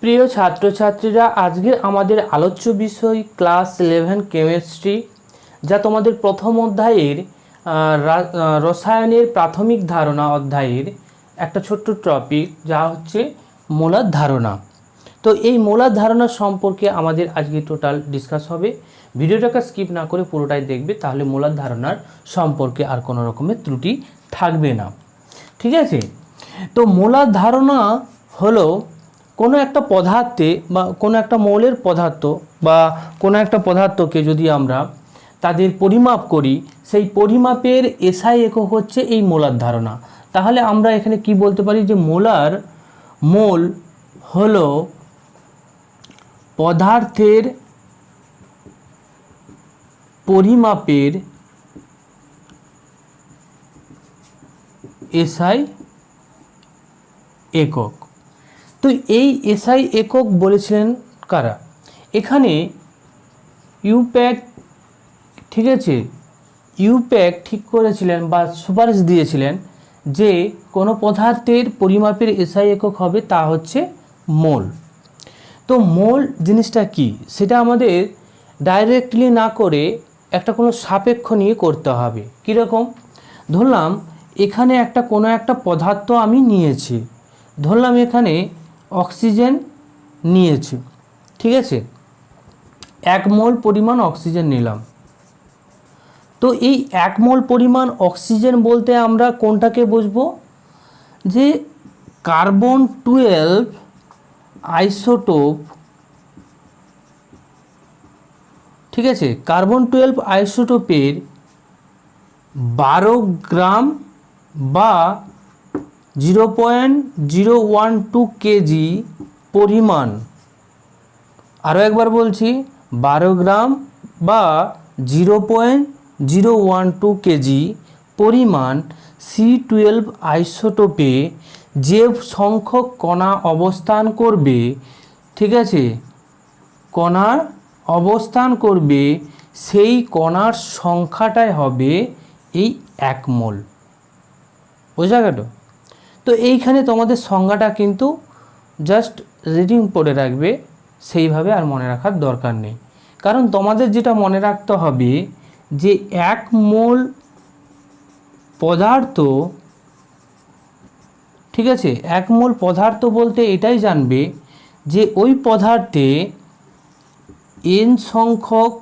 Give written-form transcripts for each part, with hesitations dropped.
প্রিয় ছাত্রছাত্রীরা, আজকের আমাদের আলোচ্য বিষয় ক্লাস 11 কেমিস্ট্রি, যা তোমাদের প্রথম অধ্যায়ের রসায়নের প্রাথমিক ধারণা অধ্যায়ের একটা ছোট্ট টপিক, যা হচ্ছে মোলার ধারণা। তো এই মোলার ধারণা সম্পর্কে আমাদের আজকে টোটাল ডিসকাস হবে। ভিডিওটাকে স্কিপ না করে পুরোটাই দেখবে, তাহলে মোলার ধারণার সম্পর্কে আর কোনো রকমের ত্রুটি থাকবে না। ঠিক আছে? তো মোলার ধারণা হলো কোনো একটা পদার্থে বা কোনো একটা মৌলের পদার্থ বা কোনো একটা পদার্থকে যদি আমরা তাদের পরিমাপ করি, সেই পরিমাপের এসআই একক হচ্ছে এই মোলার ধারণা। তাহলে আমরা এখানে কি বলতে পারি যে মোল হলো পদার্থের পরিমাপের এসআই একক। তো এই এসআই একক বলেছিলেন কারা? এখানে ইউপ্যাক, ঠিক আছে, ইউপ্যাক ঠিক করেছিলেন বা সুপারিশ দিয়েছিলেন যে কোনো পদার্থের পরিমাপের এসআই একক হবে, তা হচ্ছে মোল। তো মোল জিনিসটা কি, সেটা আমাদের ডাইরেক্টলি না করে একটা কোনো সাপেক্ষ নিয়ে করতে হবে। কীরকম? ধরলাম এখানে কোনো একটা পদার্থ আমি নিয়েছি, ধরলাম এখানে অক্সিজেন নিয়েছি, ঠিক আছে, 1 মোল পরিমাণ অক্সিজেন নিলাম। তো এই 1 মোল পরিমাণ অক্সিজেন বলতে আমরা কোনটাকে বুঝবো? যে কার্বন 12 আইসোটোপ, ঠিক আছে, কার্বন 12 আইসোটোপের 12 গ্রাম বা 0.012 কেজি পরিমাণ, আরও একবার বলছি, 12 গ্রাম বা 0.012 কেজি পরিমাণ C12 আইসোটোপে যে সংখ্যক কণা অবস্থান করবে, ঠিক আছে, কণার অবস্থান করবে, সেই কণার সংখ্যাটাই হবে এই 1 মোল। বোঝা গেল? তো এইখানে তোমাদের সংজ্ঞাটা কিন্তু জাস্ট রিডিং পড়ে রাখবে, সেইভাবে আর মনে রাখার দরকার নেই। কারণ তোমাদের যেটা মনে রাখতে হবে যে 1 মোল পদার্থ, ঠিক আছে, 1 মোল পদার্থ বলতে এটাই জানবে যে ওই পদার্থে n সংখ্যক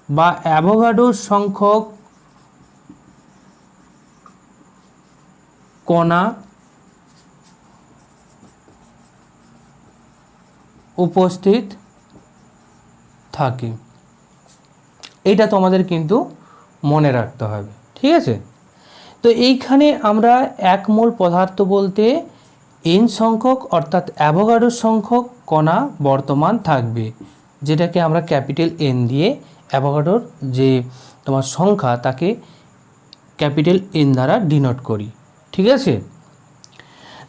বা অ্যাভোগাড্রো সংখ্যক কণা উপস্থিত থাকে। এইটা তোমাদের কিন্তু মনে রাখতে হবে, ঠিক আছে? তো এইখানে আমরা 1 মোল পদার্থ বলতে n সংখ্যক অর্থাৎ অ্যাভোগাড্রো সংখ্যক কণা বর্তমান থাকবে, যেটাকে আমরা ক্যাপিটাল N দিয়ে অ্যাভোগাড্রোর যে তোমার সংখ্যা তাকে ক্যাপিটাল N দ্বারা ডিনোট করি, ঠিক আছে?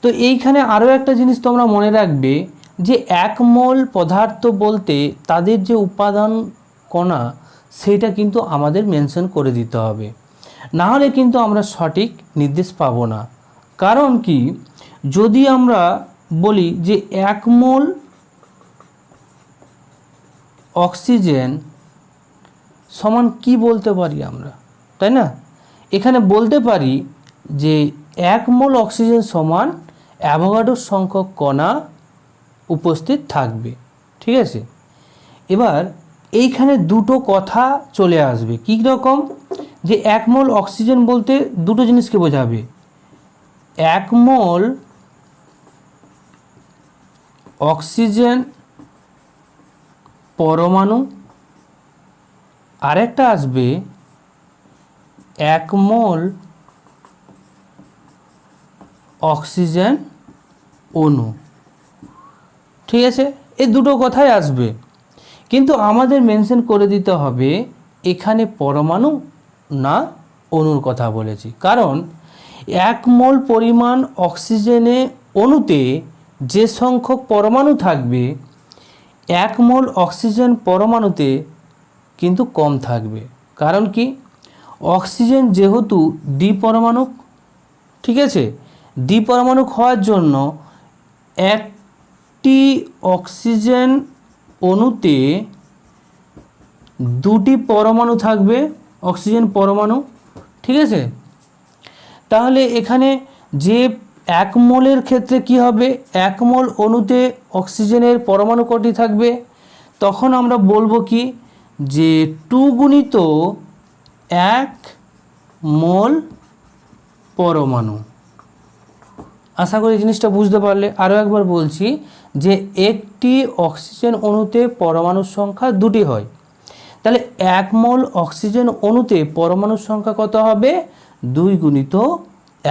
তো এইখানে আরও একটা জিনিস তোমরা মনে রাখবে যে 1 মোল পদার্থ বলতে তাদের যে উপাদান কণা, সেটা কিন্তু আমাদের মেনশন করে দিতে হবে, না হলে কিন্তু আমরা সঠিক নির্দেশ পাবো না। কারণ কি, যদি আমরা বলি যে 1 মোল অক্সিজেন সমান কি বলতে পারি আমরা, তাই না? এখানে বলতে পারি যে 1 মোল অক্সিজেন সমান অ্যাভোগাড্রো সংখ্যক কণা উপস্থিত থাকবে, ঠিক আছে? এবার এইখানে দুটো কথা চলে আসবে। কী রকম? যে 1 মোল অক্সিজেন বলতে দুটো জিনিসকে বোঝাবে। 1 মোল অক্সিজেন পরমাণু, আরেকটা আসবে 1 মোল অক্সিজেন অণু, ঠিক আছে? এই দুটো কথাই আসবে, কিন্তু আমাদের মেনশন করে দিতে হবে এখানে পরমাণু না অণুর কথা বলেছি। কারণ 1 মোল পরিমাণ অক্সিজেনে অণুতে যে সংখ্যক পরমাণু থাকবে, 1 মোল অক্সিজেন পরমাণুতে কিন্তু কম থাকবে। কারণ কি, অক্সিজেন যেহেতু দ্বিপরমাণুক, ঠিক আছে, দ্বিপরমাণুক হওয়ার জন্য একটি অক্সিজেন অণুতে দুটি পরমাণু থাকবে, অক্সিজেন পরমাণু, ঠিক আছে। তাহলে এখানে যে 1 মোলের ক্ষেত্রে কি হবে, 1 মোল অণুতে অক্সিজেনের পরমাণু কটি থাকবে, তখন আমরা বলবো কি যে 2 গুণিত 1 মোল পরমাণু। আশা করি জিনিসটা বুঝতে পারলে। আরও একবার বলছি যে একটি অক্সিজেন অণুতে পরমাণুর সংখ্যা দুটি হয়, তাহলে 1 মোল অক্সিজেন অণুতে পরমাণুর সংখ্যা কত হবে, 2 গুণিত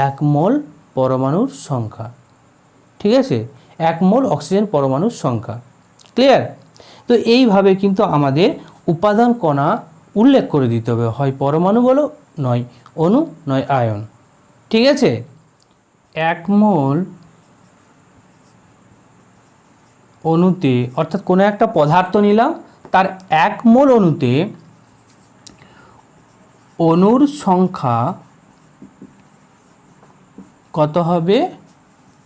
1 মোল পরমাণুর সংখ্যা, ঠিক আছে, 1 মোল অক্সিজেন পরমাণুর সংখ্যা। ক্লিয়ার? তো এইভাবে কিন্তু আমাদের উপাদান কণা উল্লেখ করে দিতে হবে, হয় পরমাণু বলো, নয় অণু, নয় আয়ন, ঠিক আছে। 1 মোল অণুতে, অর্থাৎ কোনো একটা পদার্থ নিলাম, তার 1 মোল অণুতে অণুর সংখ্যা কত হবে,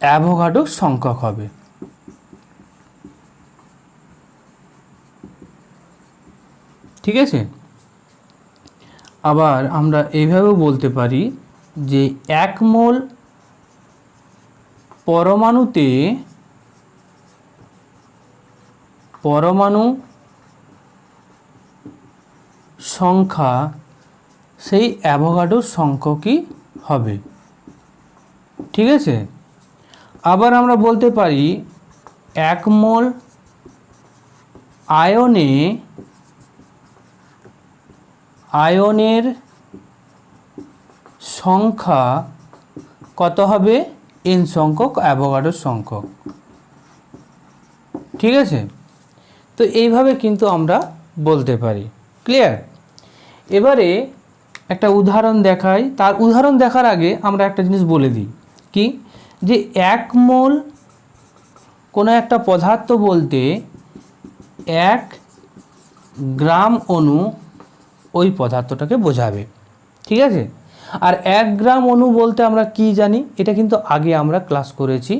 অ্যাভোগাড্রো সংখ্যক হবে, ঠিক আছে। আবার আমরা এইভাবেও বলতে পারি যে 1 মোল পরমাণুতে পরমাণু সংখ্যা সেই অ্যাভোগাড্রো সংখ্যকই হবে, ঠিক আছে। আবার আমরা বলতে পারি 1 মোল আয়নের সংখ্যা কত হবে, n সংখ্যক অ্যাভোগাড্রো সংখ্যক, ঠিক আছে। তো এইভাবে কিন্তু আমরা বলতে পারি। ক্লিয়ার? এবারে একটা উদাহরণ দেখাই। তার উদাহরণ দেখার আগে আমরা একটা জিনিস বলে দিই, কি যে 1 মোল কোনো একটা পদার্থ বলতে 1 গ্রাম অণু ওই পদার্থটাকে বোঝাবে, ঠিক আছে। আর 1 গ্রাম অণু বলতে আমরা কি জানি, এটা কিন্তু আগে আমরা ক্লাস করেছি,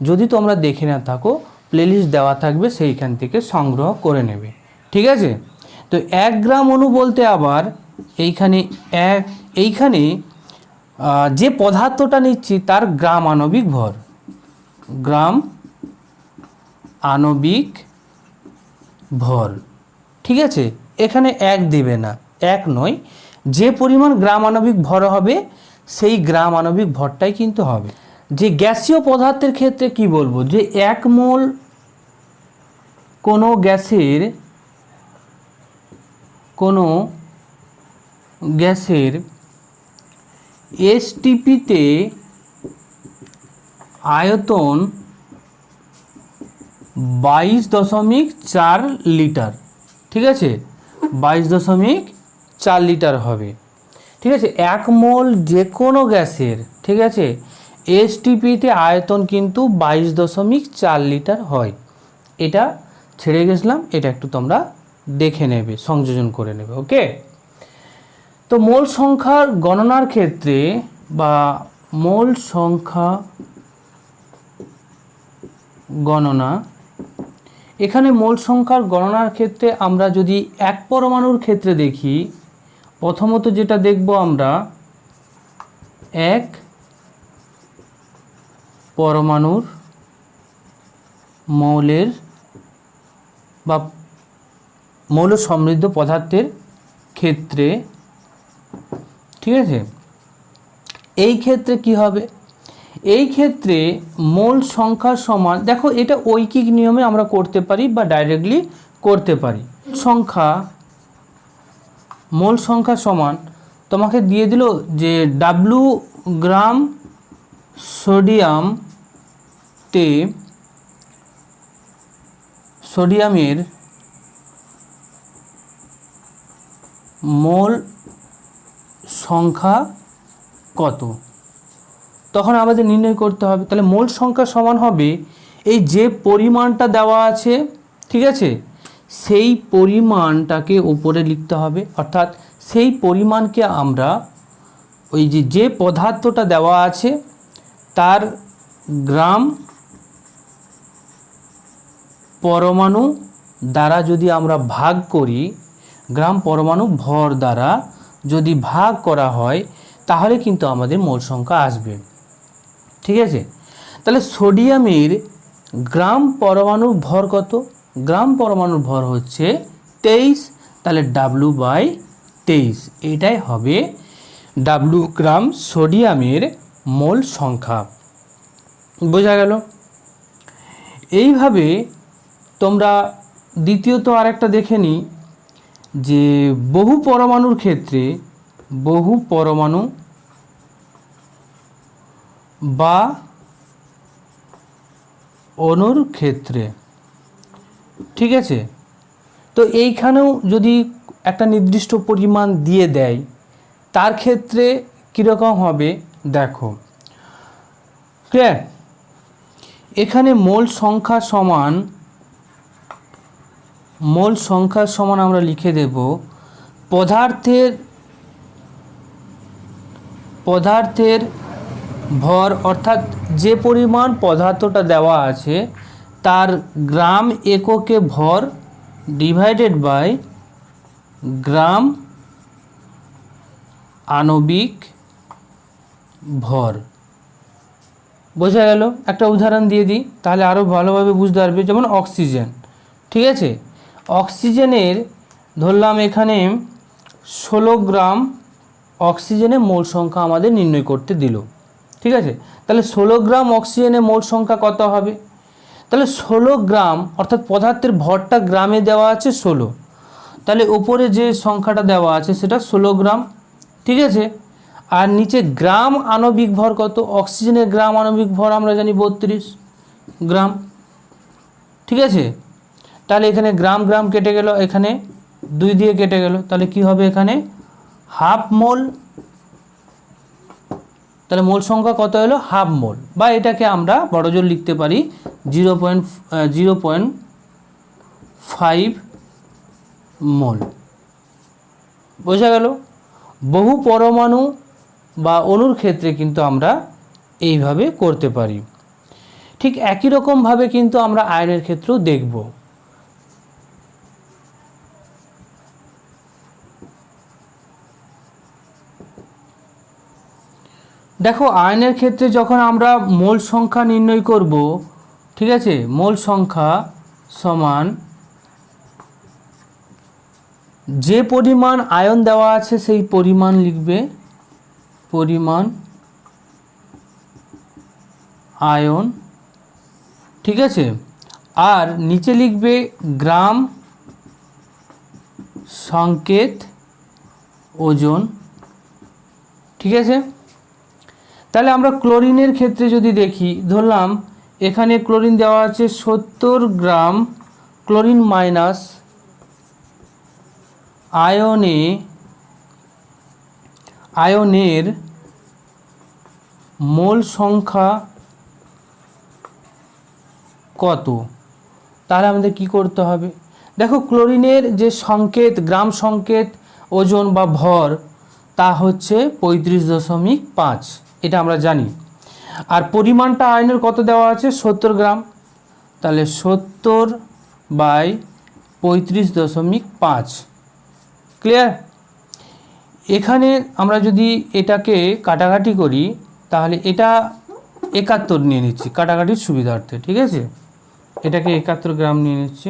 যদি তোমরা দেখে না থাকো প্লেলিস্ট দেওয়া থাকবে, সেইখান থেকে সংগ্রহ করে নেবে, ঠিক আছে। তো 1 গ্রাম অণু বলতে আবার এইখানে যে পদার্থটা নিচ্ছি তার গ্রাম আণবিক ভর, গ্রাম আণবিক ভর, ঠিক আছে। এখানে 1 দিবে না, 1 নয়, যে পরিমাণ গ্রাম আণবিক ভর হবে সেই গ্রাম আণবিক ভরটাই কিন্তু হবে। যে গ্যাসীয় পদার্থের ক্ষেত্রে কি বলবো, যে 1 মোল কোনো গ্যাসের এসটিপিতে আয়তন 22.4 লিটার, ঠিক আছে, 22.4 লিটার হবে, ঠিক আছে। 1 মোল যে কোনো গ্যাসের, ঠিক আছে, এসটিপিতে আয়তন কিন্তু 22.4 লিটার হয়। এটা ছেড়ে গেছিলাম, এটা একটু তোমরা দেখে নেবে, সংযোজন করে নেবে, ওকে। তো মোল সংখ্যার গণনার ক্ষেত্রে বা মোল সংখ্যা গণনা, এখানে মোল সংখ্যার গণনার ক্ষেত্রে আমরা যদি 1 পরমাণুর ক্ষেত্রে দেখি, প্রথমত যেটা দেখব আমরা 1 পরমাণুর মৌলের বা মৌল সমৃদ্ধ পদার্থের ক্ষেত্রে, ঠিক আছে। এই ক্ষেত্রে কি হবে, এই ক্ষেত্রে মোল সংখ্যা সমান, দেখো এটা ঐকিক নিয়মে আমরা করতে পারি বা ডাইরেক্টলি করতে পারি। মোল সংখ্যা সমান তোমাকে দিয়ে দিল যে W গ্রাম সোডিয়ামের মোল সংখ্যা কত, তখন আমাদের নির্ণয় করতে হবে। তাহলে মোল সংখ্যা সমান হবে এই যে পরিমাণটা দেওয়া আছে, ঠিক আছে, সেই পরিমাণটাকে উপরে লিখতে হবে, অর্থাৎ সেই পরিমাণকে আমরা ওই যে পদার্থটা দেওয়া আছে তার গ্রাম পরমাণু দ্বারা যদি আমরা ভাগ করি, গ্রাম পরমাণু ভর দ্বারা যদি ভাগ করা হয় তাহলে কিন্তু আমাদের মোল সংখ্যা আসবে। ঠিক আছে, তাহলে সোডিয়ামের গ্রাম পরমাণুর ভর কত? গ্রাম পরমাণুর ভর হচ্ছে 23, তাহলে W/23 এটাই হবে W গ্রাম সোডিয়ামের মোল সংখ্যা। বোঝা গেল? এইভাবে তোমরা দ্বিতীয়ত আরেকটা দেখে নিই যে বহু পরমাণুর ক্ষেত্রে, বহু পরমাণু বা অণুর ক্ষেত্রে, ঠিক আছে, তো এইখানেও যদি একটা নির্দিষ্ট পরিমাণ দিয়ে দেয় তার ক্ষেত্রে কীরকম হবে দেখো। ক্লিয়ার? এখানে মোল সংখ্যা সমান আমরা লিখে দেব পদার্থের ভর, অর্থাৎ যে পরিমাণ পদার্থটা দেওয়া আছে তার গ্রাম এককে ভর ডিভাইডেড বাই গ্রাম আণবিক ভর। বোঝা গেল? একটা উদাহরণ দিয়ে দিই তাহলে আরও ভালোভাবে বুঝতে পারবে। যেমন অক্সিজেন, ঠিক আছে, অক্সিজেনের ধরলাম এখানে 16 গ্রাম অক্সিজেনের মোল সংখ্যা আমাদের নির্ণয় করতে দিল। ঠিক আছে, তাহলে 16 গ্রাম অক্সিজেনের মোল সংখ্যা কত হবে? তাহলে 16 গ্রাম, অর্থাৎ পদার্থের ভরটা গ্রামে দেওয়া আছে 16, তাহলে উপরে যে সংখ্যাটা দেওয়া আছে সেটা 16 গ্রাম। ঠিক আছে, আর নিচে গ্রাম আণবিক ভর কত? অক্সিজেনের গ্রাম আণবিক ভর আমরা জানি 32 গ্রাম। ঠিক আছে, তাহলে এখানে গ্রাম গ্রাম কেটে গেল, এখানে 2 দিয়ে কেটে গেল, তাহলে কি হবে এখানে হাফ মোল। তাহলে মোল সংখ্যা কত হলো? হাফ মোল, বা এটাকে আমরা বড়জোর লিখতে পারি 0.5 মোল। বোঝা গেল? বহু পরমাণু বা অণুর ক্ষেত্রে কিন্তু আমরা এইভাবে করতে পারি। ঠিক একই রকমভাবে কিন্তু আমরা আয়নের ক্ষেত্রেও দেখব। দেখো, আয়নের ক্ষেত্রে যখন আমরা মোল সংখ্যা নির্ণয় করব, ঠিক আছে, মোল সংখ্যা সমান যে পরিমাণ আয়ন দেওয়া আছে সেই পরিমাণ লিখবে, পরিমাণ আয়ন। ঠিক আছে, আর নিচে লিখবে গ্রাম সংকেত ওজন। ঠিক আছে, তাহলে আমরা ক্লোরিনের ক্ষেত্রে যদি দেখি, ধরলাম এখানে ক্লোরিন দেওয়া আছে 70 গ্রাম ক্লোরিন মাইনাস আয়নের মোল সংখ্যা কত? তাহলে আমাদের কি করতে হবে? দেখো, ক্লোরিনের যে সংকেত, গ্রাম সংকেত ওজন বা ভর, তা হচ্ছে 35.5, এটা আমরা জানি। আর পরিমাণটা আয়নের কত দেওয়া আছে? 70 গ্রাম, তাহলে 70/35.5। ক্লিয়ার? এখানে আমরা যদি এটাকে কাটাকাটি করি তাহলে এটা 71 নিয়ে নিচ্ছি কাটাকাটির সুবিধার্থে। ঠিক আছে, এটাকে 71 গ্রাম নিয়ে নিচ্ছি।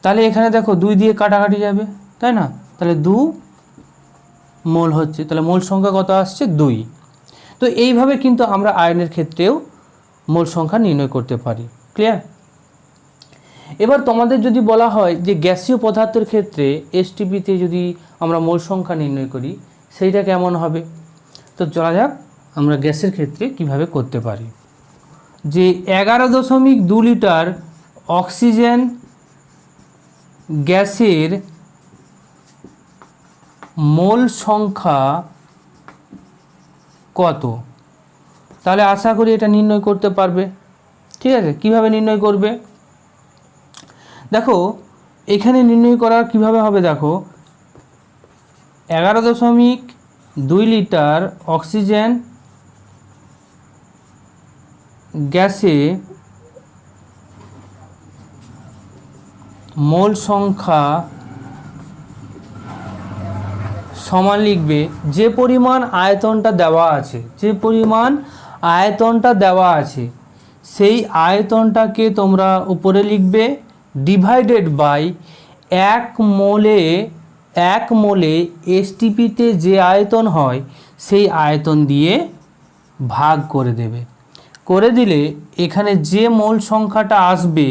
তাহলে এখানে দেখো 2 দিয়ে কাটাকাটি যাবে, তাই না? তাহলে 2 মোল হচ্ছে, তাহলে মোল সংখ্যা কত আসছে? 2। তো এইভাবে কিন্তু আমরা আয়নের ক্ষেত্রেও মোল সংখ্যা নির্ণয় করতে পারি। ক্লিয়ার? এবার তোমাদের যদি বলা হয় যে গ্যাসীয় পদার্থের ক্ষেত্রে এসটিপিতে যদি আমরা মোল সংখ্যা নির্ণয় করি সেইটা কেমন হবে, তো চলা যাক আমরা গ্যাসের ক্ষেত্রে কিভাবে করতে পারি। যে 11.2 লিটার অক্সিজেন গ্যাসের মোল সংখ্যা কত? তাহলে আশা করি এটা নির্ণয় করতে পারবে। ঠিক আছে, কিভাবে নির্ণয় করবে দেখো, এখানে নির্ণয় করা কিভাবে হবে দেখো, 11.2 লিটার অক্সিজেন গ্যাসে মোল সংখ্যা সমান লিখবে যে পরিমাণ আয়তনটা দেওয়া আছে, যে পরিমাণ আয়তনটা দেওয়া আছে সেই আয়তনটাকে তোমরা উপরে লিখবে ডিভাইডেড বাই এক মোলে এসটিপিতে যে আয়তন হয় সেই আয়তন দিয়ে ভাগ করে দেবে। করে দিলে এখানে যে মোল সংখ্যাটা আসবে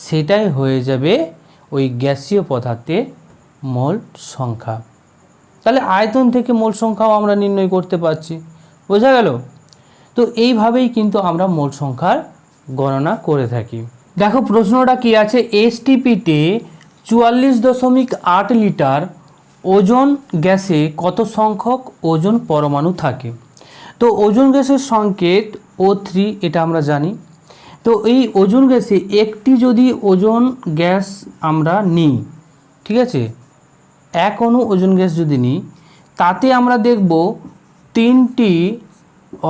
সেটাই হয়ে যাবে ওই গ্যাসীয় পদার্থের মোল সংখ্যা। তাহলে আয়তন থেকে মোল সংখ্যাও আমরা নির্ণয় করতে পারছি। বোঝা গেল? তো এইভাবেই কিন্তু আমরা মোল সংখ্যার গণনা করে থাকি। দেখো প্রশ্নটা কি আছে, এসটিপিতে 44.8 লিটার ওজন গ্যাসে কত সংখ্যক ওজন পরমাণু থাকে? তো ওজন গ্যাসের সংকেত O3, এটা আমরা জানি। তো এই ওজন গ্যাসে একটি যদি ওজন গ্যাস আমরা নিই, ঠিক আছে, এক অণু ওজন গ্যাস যদি নিই, তাতে আমরা দেখব 3টি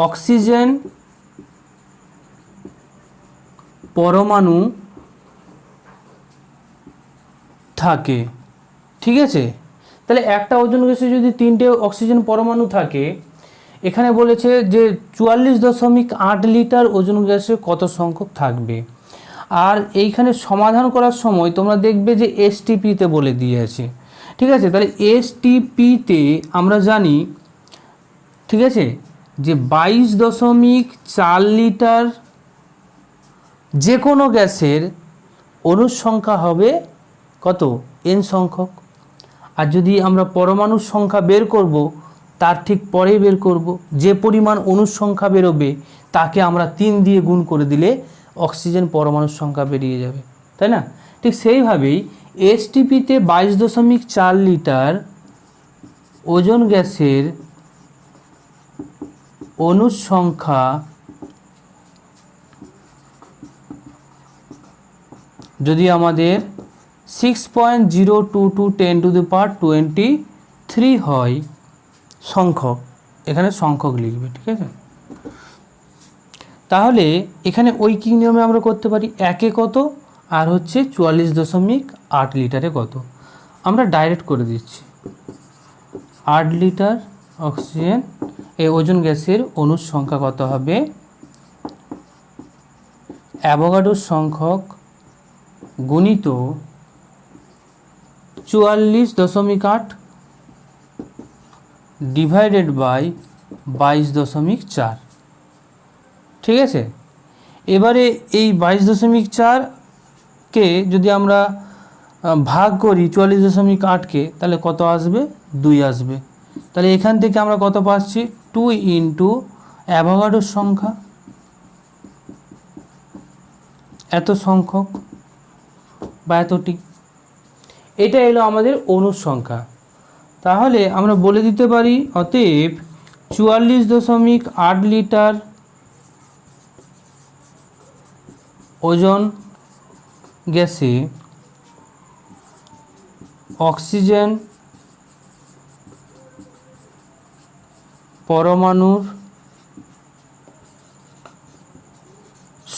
অক্সিজেন পরমাণু থাকে। ঠিক আছে, তাহলে একটা ওজন গ্যাসে যদি 3টে অক্সিজেন পরমাণু থাকে, এখানে বলেছে যে 44.8 লিটার ওজন গ্যাসে কত সংখ্যক থাকবে। আর এইখানে সমাধান করার সময় তোমরা দেখবে যে এসটিপিতে বলে দিয়েছে। ঠিক আছে, তাহলে এসটিপিতে আমরা জানি, ঠিক আছে, যে 22.4 লিটার যে কোনো গ্যাসের অণুর সংখ্যা হবে কত? n সংখ্যক। আর যদি আমরা পরমাণুর সংখ্যা বের করব, তার ঠিক পরেই বের করব, যে পরিমাণ অণুর সংখ্যা বেরোবে তাকে আমরা 3 দিয়ে গুণ করে দিলে অক্সিজেন পরমাণুর সংখ্যা বেরিয়ে যাবে, তাই না? ঠিক সেইভাবেই এসটিপিতে 22.4 লিটার ওজন গ্যাসের অণুর সংখ্যা যদি আমাদের 6.022 10⁻23 হয় সংখ্যক, এখানে সংখ্যক লিখবে। ঠিক আছে, তাহলে এখানে ঐকিক নিয়মে আমরা করতে পারি একে কত আর হচ্ছে 44.8 লিটারে কত, আমরা ডাইরেক্ট করে দিচ্ছি। 8 লিটার অক্সিজেন এই ওজন গ্যাসের অণুর সংখ্যা কত হবে? অ্যাভোগাড্রোর সংখ্যক গুণিত 44.8 ডিভাইডেড বাই 22.4। ঠিক আছে, এবারে এই 22.4কে যদি আমরা ভাগ করি 44.8কে, তাহলে কত আসবে? 2 আসবে। তাহলে এখান থেকে আমরা কত পাচ্ছি? 2 ইন্টু অ্যাভোগাড্রোর সংখ্যা এত সংখ্যক বা এতটি, এটা এলো আমাদের অণুর সংখ্যা। তাহলে আমরা বলে দিতে পারি অতএব 44.8 লিটার ওজন গ্যাসে অক্সিজেন পরমাণুর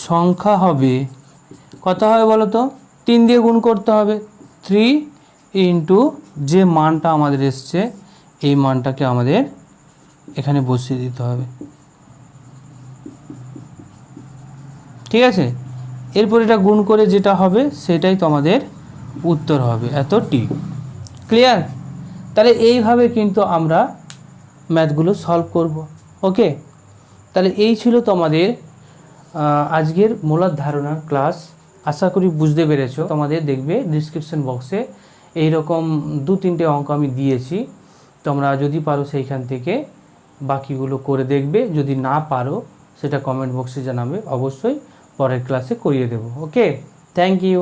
সংখ্যা হবে কত হবে বলো তো? 3 দিয়ে গুণ করতে হবে, 3 ইন্টু যে মানটা আমাদের এসছে এই মানটাকে আমাদের এখানে বসিয়ে দিতে হবে। ঠিক আছে, এরপর এটা গুণ করে যেটা হবে সেটাই তো আমাদের উত্তর হবে, এতটি। ক্লিয়ার? তাহলে এইভাবে কিন্তু আমরা ম্যাথগুলো সলভ করব। ওকে, তাহলে এই ছিল তোমাদের আজকের মূলদ ধারণা ক্লাস। আশা করি বুঝতে পেরেছো। তোমাদের দেখবে ডিসক্রিপশন বক্সে এইরকম 2-3টে অঙ্ক আমি দিয়েছি, তোমরা যদি পারো সেইখান থেকে বাকিগুলো করে দেখবে। যদি না পারো সেটা কমেন্ট বক্সে জানাবে, অবশ্যই পরের ক্লাসে করিয়ে দেব। ওকে, থ্যাংক ইউ।